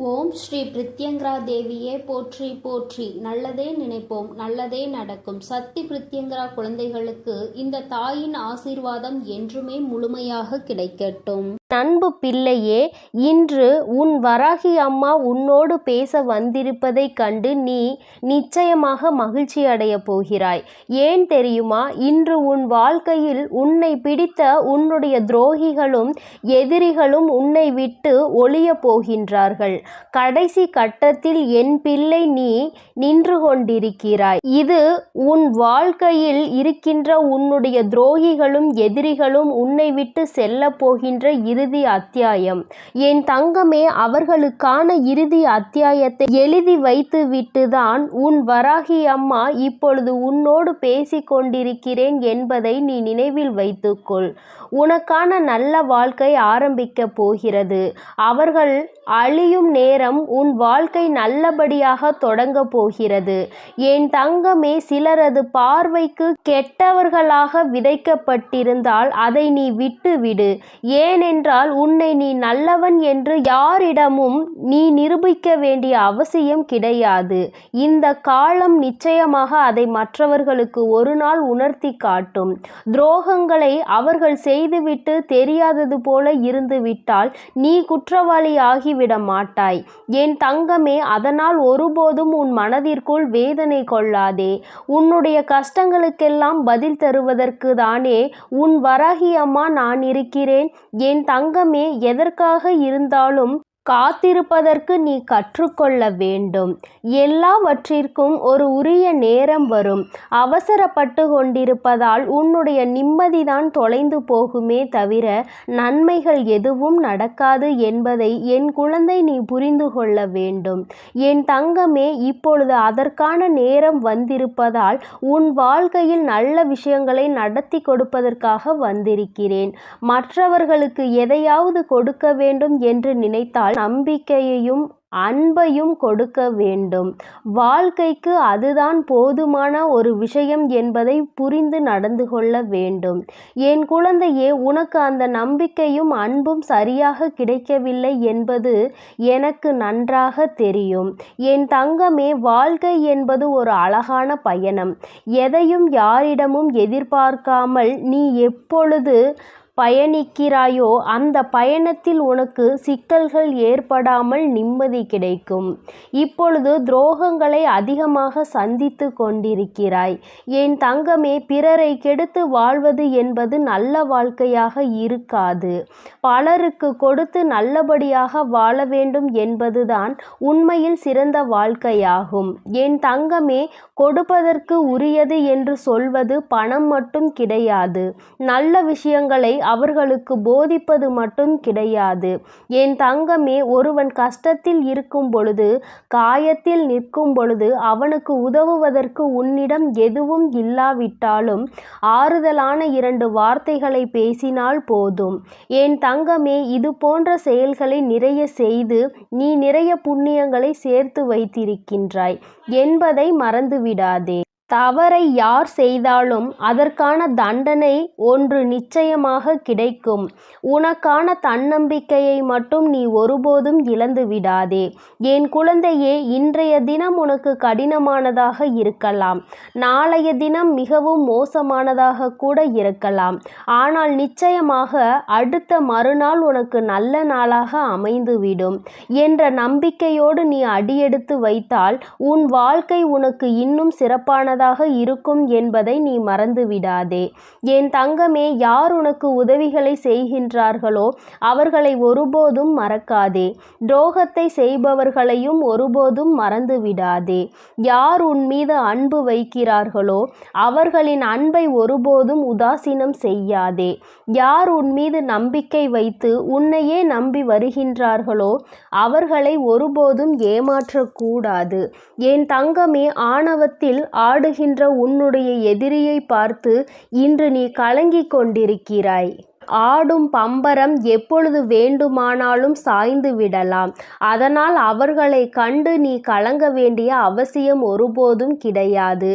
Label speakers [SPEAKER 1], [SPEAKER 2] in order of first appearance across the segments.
[SPEAKER 1] ஓம் ஸ்ரீ பிரித்யங்கரா தேவியே போற்றி போற்றி. நல்லதே நினைப்போம், நல்லதே நடக்கும். சக்தி பிரித்யங்கரா குழந்தைகளுக்கு இந்த தாயின் ஆசீர்வாதம் என்றுமே முழுமையாக கிடைக்கட்டும்.
[SPEAKER 2] அன்பு பிள்ளையே, இன்று உன் வராகி அம்மா உன்னோடு பேச வந்திருப்பதைக் கண்டு நீ நிச்சயமாக மகிழ்ச்சி அடைய போகிறாய். ஏன் தெரியுமா? இன்று உன் வாழ்க்கையில் உன்னை பிடித்த உன்னுடைய துரோகிகளும் எதிரிகளும் உன்னை விட்டு ஒழிய போகின்றார்கள். கடைசி கட்டத்தில் என் பிள்ளை நீ நின்று கொண்டிருக்கிறாய். இது உன் வாழ்க்கையில் இருக்கின்ற உன்னுடைய துரோகிகளும் எதிரிகளும் உன்னை விட்டு செல்ல போகின்ற இறுதி அத்தியாயம். என் தங்கமே, அவர்களுக்கான இறுதி அத்தியாயத்தை எழுதி வைத்து விட்டுதான் உன் வராகி அம்மா இப்பொழுது உன்னோடு பேசிக் கொண்டிருக்கிறேன் என்பதை நீ நினைவில் வைத்துக்கொள். உனக்கான நல்ல வாழ்க்கை ஆரம்பிக்க போகிறது. அவர்கள் அழியும் நேரம் உன் வாழ்க்கை நல்லபடியாக தொடங்க போகிறது. என் தங்கமே, சிலரது பார்வைக்கு கெட்டவர்களாக விதைக்கப்பட்டிருந்தால் அதை நீ விட்டுவிடு. ஏனென்றால் உன்னை நீ நல்லவன் என்று யாரிடமும் நீ நிரூபிக்க வேண்டிய அவசியம் கிடையாது. இந்த காலம் நிச்சயமாக அதை மற்றவர்களுக்கு ஒரு நாள் உணர்த்தி காட்டும். துரோகங்களை அவர்கள் செய்துவிட்டு தெரியாதது போல இருந்துவிட்டால் நீ குற்றவாளி ஆகிவிட மாட்டாய். என் தங்கமே, அதனால் ஒருபோதும் உன் மனதிற்குள் வேதனை கொள்ளாதே. உன்னுடைய கஷ்டங்களுக்கெல்லாம் பதில் தருவதற்கு தானே உன் வராகி அம்மா நான் இருக்கிறேன். என் தங்கமே, எதற்காக இருந்தாலும் காத்திருப்பதற்கு நீ கற்றுக்கொள்ள வேண்டும். எல்லாவற்றிற்கும் ஒரு உரிய நேரம் வரும். அவசரப்பட்டு கொண்டிருப்பதால் உன்னுடைய நிம்மதிதான் தொலைந்து போகுமே தவிர நன்மைகள் எதுவும் நடக்காது என்பதை என் குழந்தை நீ புரிந்து கொள்ள வேண்டும். என் தங்கமே, இப்பொழுது அதற்கான நேரம் வந்திருப்பதால் உன் வாழ்க்கையில் நல்ல விஷயங்களை நடத்தி கொடுப்பதற்காக வந்திருக்கிறேன். மற்றவர்களுக்கு எதையாவது கொடுக்க வேண்டும் என்று நினைத்தால் நம்பிக்கையையும் அன்பையும் கொடுக்க வேண்டும். வாழ்க்கைக்கு அதுதான் போதுமான ஒரு விஷயம் என்பதை புரிந்து நடந்து கொள்ள வேண்டும். என் குழந்தையே, உனக்கு அந்த நம்பிக்கையும் அன்பும் சரியாக கிடைக்கவில்லை என்பது எனக்கு நன்றாக தெரியும். என் தங்கமே, வாழ்க்கை என்பது ஒரு அழகான பயணம். எதையும் யாரிடமும் எதிர்பார்க்காமல் நீ எப்பொழுது பயணிக்கிறாயோ அந்த பயணத்தில் உனக்கு சிக்கல்கள் ஏற்படாமல் நிம்மதி கிடைக்கும். இப்பொழுது துரோகங்களை அதிகமாக சந்தித்து கொண்டிருக்கிறாய். என் தங்கமே, பிறரை கெடுத்து வாழ்வது என்பது நல்ல வாழ்க்கையாக இருக்காது. பலருக்கு கொடுத்து நல்லபடியாக வாழ வேண்டும் என்பதுதான் உண்மையில் சிறந்த வாழ்க்கையாகும். என் தங்கமே, கொடுப்பதற்கு உரியது என்று சொல்வது பணம் மட்டும் கிடையாது. நல்ல விஷயங்களை அவர்களுக்கு போதிப்பது மட்டும் கிடையாது. என் தங்கமே, ஒருவன் கஷ்டத்தில் இருக்கும் பொழுது, காயத்தில் நிற்கும் பொழுது அவனுக்கு உதவுவதற்கு உன்னிடம் எதுவும் இல்லாவிட்டாலும் ஆறுதலான 2 வார்த்தைகளை பேசினால் போதும். என் தங்கமே, இது போன்ற செயல்களை நிறைய செய்து நீ நிறைய புண்ணியங்களை சேர்த்து வைத்திருக்கின்றாய் என்பதை மறந்துவிடாதே. தவறை யார் செய்தாலும் அதற்கான தண்டனை ஒன்று நிச்சயமாக கிடைக்கும். உனக்கான தன்னம்பிக்கையை மட்டும் நீ ஒருபோதும் இழந்து விடாதே. என் குழந்தையே, இன்றைய தினம் உனக்கு கடினமானதாக இருக்கலாம். நாளைய தினம் மிகவும் மோசமானதாக கூட இருக்கலாம். ஆனால் நிச்சயமாக அடுத்த மறுநாள் உனக்கு நல்ல நாளாக அமைந்துவிடும் என்ற நம்பிக்கையோடு நீ அடியெடுத்து வைத்தால் உன் வாழ்க்கை உனக்கு இன்னும் சிறப்பான இருக்கும் என்பதை நீ மறந்துவிடாதே. என் தங்கமே, யார் உனக்கு உதவிகளை செய்கின்றார்களோ அவர்களை ஒருபோதும் மறக்காதே. துரோகத்தை செய்பவர்களையும் ஒருபோதும் மறந்துவிடாதே. யார் உன் மீது அன்பு வைக்கிறார்களோ அவர்களின் அன்பை ஒருபோதும் உதாசீனம் செய்யாதே. யார் உன் மீது நம்பிக்கை வைத்து உன்னையே நம்பி வருகின்றார்களோ அவர்களை ஒருபோதும் ஏமாற்றக்கூடாது. என் தங்கமே, ஆணவத்தில் ஆடுகின்ற உன்னுடைய எதிரியை பார்த்து இன்று நீ கலங்கிக் கொண்டிருக்கிறாய். ஆடும் பம்பரம் எப்பொழுது வேண்டுமானாலும் சாய்ந்து விடலாம். அதனால் அவர்களை கண்டு நீ கலங்க வேண்டிய அவசியம் ஒருபோதும் கிடையாது.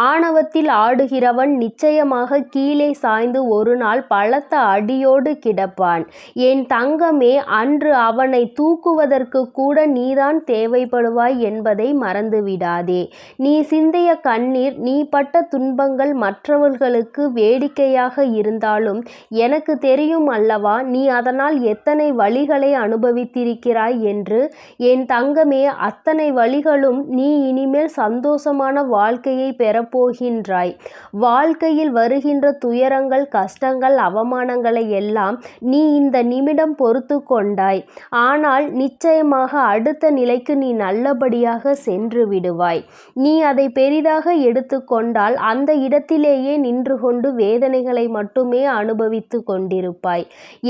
[SPEAKER 2] ஆணவத்தில் ஆடுகிறவன் நிச்சயமாக கீழே சாய்ந்து ஒரு நாள் பலத்த அடியோடு கிடப்பான். என் தங்கமே, அன்று அவனை தூக்குவதற்கு கூட நீதான் தேவைப்படுவாய் என்பதை மறந்துவிடாதே. நீ சிந்திய கண்ணீர், நீ பட்ட துன்பங்கள் மற்றவர்களுக்கு வேடிக்கையாக இருந்தாலும் எனக்கு தெரியும் அல்லவா, நீ அதனால் எத்தனை வலிகளை அனுபவித்திருக்கிறாய் என்று. என் தங்கமே, அத்தனை வலிகளும் நீ இனிமேல் சந்தோஷமான வாழ்க்கையை பெறப்போகின்றாய். வாழ்க்கையில் வருகின்ற துயரங்கள், கஷ்டங்கள், அவமானங்களை எல்லாம் நீ இந்த நிமிடம் பொறுத்து கொண்டாய். ஆனால் நிச்சயமாக அடுத்த நிலைக்கு நீ நல்லபடியாக சென்று விடுவாய். நீ அதை பெரிதாக எடுத்துக்கொண்டால் அந்த இடத்திலேயே நின்று கொண்டு வேதனைகளை மட்டுமே அனுபவித்து கொண்டிருப்பாய்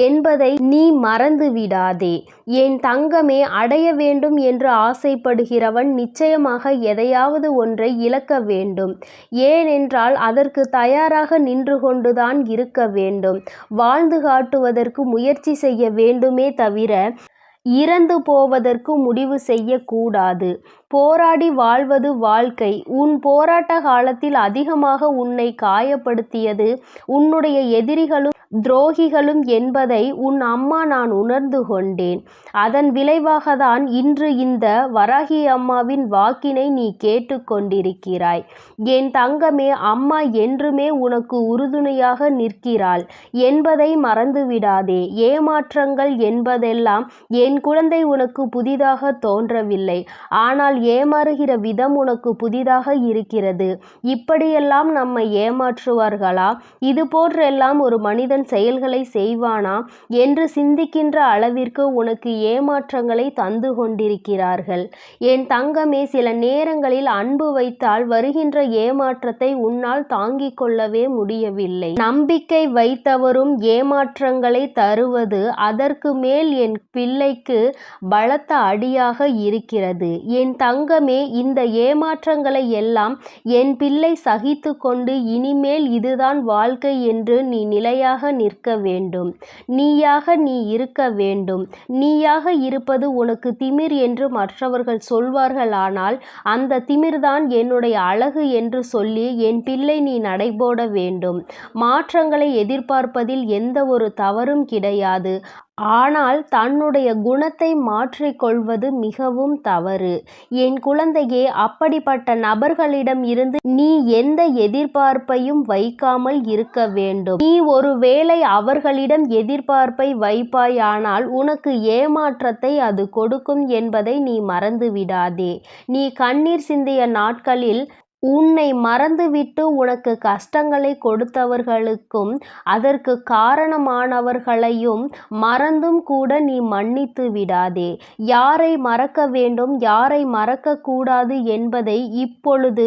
[SPEAKER 2] என்பதை நீ மறந்து விடாதே. என் தங்கமே, அடைய வேண்டும் என்று ஆசைப்படுகிறவன் நிச்சயமாக எதையாவது ஒன்றை இழக்க வேண்டும். ஏனென்றால் அதற்கு தயாராக நின்று கொண்டுதான் இருக்க வேண்டும். வாழ்ந்து காட்டுவதற்கு முயற்சி செய்ய வேண்டுமே தவிர இறந்து போவதற்கு முடிவு செய்யக்கூடாது. போராடி வாழ்வது வாழ்க்கை. உன் போராட்ட காலத்தில் அதிகமாக உன்னை காயப்படுத்தியது உன்னுடைய எதிரிகளும் துரோகிகளும் என்பதை உன் அம்மா நான் உணர்ந்து கொண்டேன். அதன் விளைவாகத்தான் இன்று இந்த வராகி அம்மாவின் வாக்கினை நீ கேட்டுக்கொண்டிருக்கிறாய். என் தங்கமே, அம்மா என்றுமே உனக்கு உறுதுணையாக நிற்கிறாள் என்பதை மறந்துவிடாதே. ஏமாற்றங்கள் என்பதெல்லாம் என் குழந்தை உனக்கு புதிதாக தோன்றவில்லை. ஆனால் ஏமாறுகிற விதம் உனக்கு புதிதாக இருக்கிறது. இப்படியெல்லாம் நம்மை ஏமாற்றுவார்களா? இது போன்றெல்லாம் ஒரு மனிதன் செயல்களை செய்வானா என்று சிந்திக்கின்ற அளவிற்கு உனக்கு ஏமாற்றங்களை தந்து கொண்டிருக்கிறார்கள். என் தங்கமே, சில நேரங்களில் அன்பு வைத்தால் வருகின்ற ஏமாற்றத்தை உன்னால் தாங்கிக் கொள்ளவே முடியவில்லை. நம்பிக்கை வைத்தவரும் ஏமாற்றங்களை தருவது அதற்கு மேல் என் பிள்ளைக்கு பலத்த அடியாக இருக்கிறது. என் தங்கமே, இந்த ஏமாற்றங்களை எல்லாம் என் பிள்ளை சகித்து கொண்டு இனிமேல் இதுதான் வாழ்க்கை என்று நீ நிலையாக நிற்க வேண்டும். நீயாக நீ இருக்க வேண்டும். நீயாக இருப்பது உனக்கு திமிர் என்று மற்றவர்கள் சொல்வார்களானால் அந்த திமிர்தான் என்னுடைய அழகு என்று சொல்லி என் பிள்ளை நீ நடைபோட வேண்டும். மாற்றங்களை எதிர்பார்ப்பதில் எந்த ஒரு தவறும் கிடையாது. ஆனால் தன்னுடைய குணத்தை மாற்றிக்கொள்வது மிகவும் தவறு. என் குழந்தையே, அப்படிப்பட்ட நபர்களிடம் இருந்து நீ எந்த எதிர்பார்ப்பையும் வைக்காமல் இருக்க வேண்டும். நீ ஒருவேளை அவர்களிடம் எதிர்பார்ப்பை வைப்பாயானால் உனக்கு ஏமாற்றத்தை அது கொடுக்கும் என்பதை நீ மறந்துவிடாதே. நீ கண்ணீர் சிந்திய நாட்களில் உன்னை மறந்துவிட்டு உனக்கு கஷ்டங்களை கொடுத்தவர்களுக்கும் அதற்கு காரணமானவர்களையும் மறந்தும் கூட நீ மன்னித்து விடாதே. யாரை மறக்க வேண்டும், யாரை மறக்கக்கூடாது என்பதை இப்பொழுது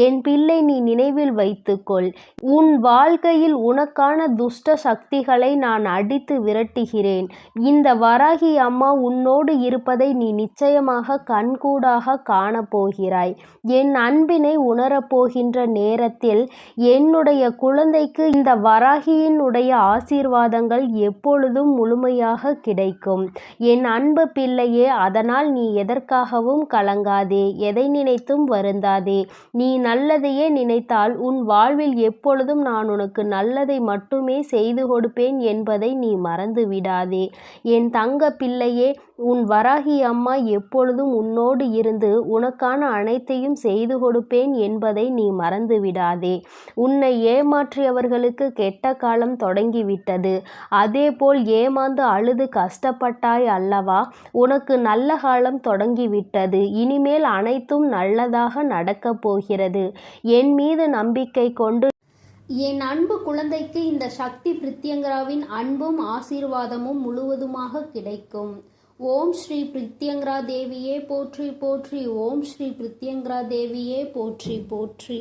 [SPEAKER 2] என் பிள்ளை நீ நினைவில் வைத்துக்கொள். உன் வாழ்க்கையில் உனக்கான துஷ்ட சக்திகளை நான் அடித்து விரட்டுகிறேன். இந்த வராகி அம்மா உன்னோடு இருப்பதை நீ நிச்சயமாக கண்கூடாக காணப்போகிறாய். என் அன்பினை உணரப்போகின்ற நேரத்தில் என்னுடைய குழந்தைக்கு இந்த வராகியினுடைய ஆசீர்வாதங்கள் எப்பொழுதும் முழுமையாக கிடைக்கும். என் அன்பு பிள்ளையே, அதனால் நீ எதற்காகவும் கலங்காதே, எதை நினைத்தும் வருந்தாதே. நீ நல்லதையே நினைத்தால் உன் வாழ்வில் எப்பொழுதும் நான் உனக்கு நல்லதை மட்டுமே செய்து கொடுப்பேன் என்பதை நீ மறந்து விடாதே. என் தங்க பிள்ளையே, உன் வராகி அம்மா எப்பொழுதும் உன்னோடு இருந்து உனக்கான அனைத்தையும் செய்து கொடுப்பேன் என்பதை நீ மறந்து விடாதே. உன்னை ஏமாற்றியவர்களுக்கு கெட்ட காலம் தொடங்கிவிட்டது. அதேபோல் ஏமாந்து அழுது கஷ்டப்பட்டாய் அல்லவா? உனக்கு நல்ல காலம் தொடங்கிவிட்டது. இனிமேல் அனைத்தும் நல்லதாக நடக்கப் போகிறது. என் மீது நம்பிக்கை கொண்டு
[SPEAKER 1] என் அன்பு குழந்தைக்கு இந்த சக்தி பிரித்யங்கராவின் அன்பும் ஆசீர்வாதமும் முழுவதுமாக கிடைக்கும். ஓம் ஸ்ரீ பிரித்யங்கரா தேவியே போற்றி போற்றி. ஓம் ஸ்ரீ பிரித்யங்கரா தேவியே போற்றி போற்றி.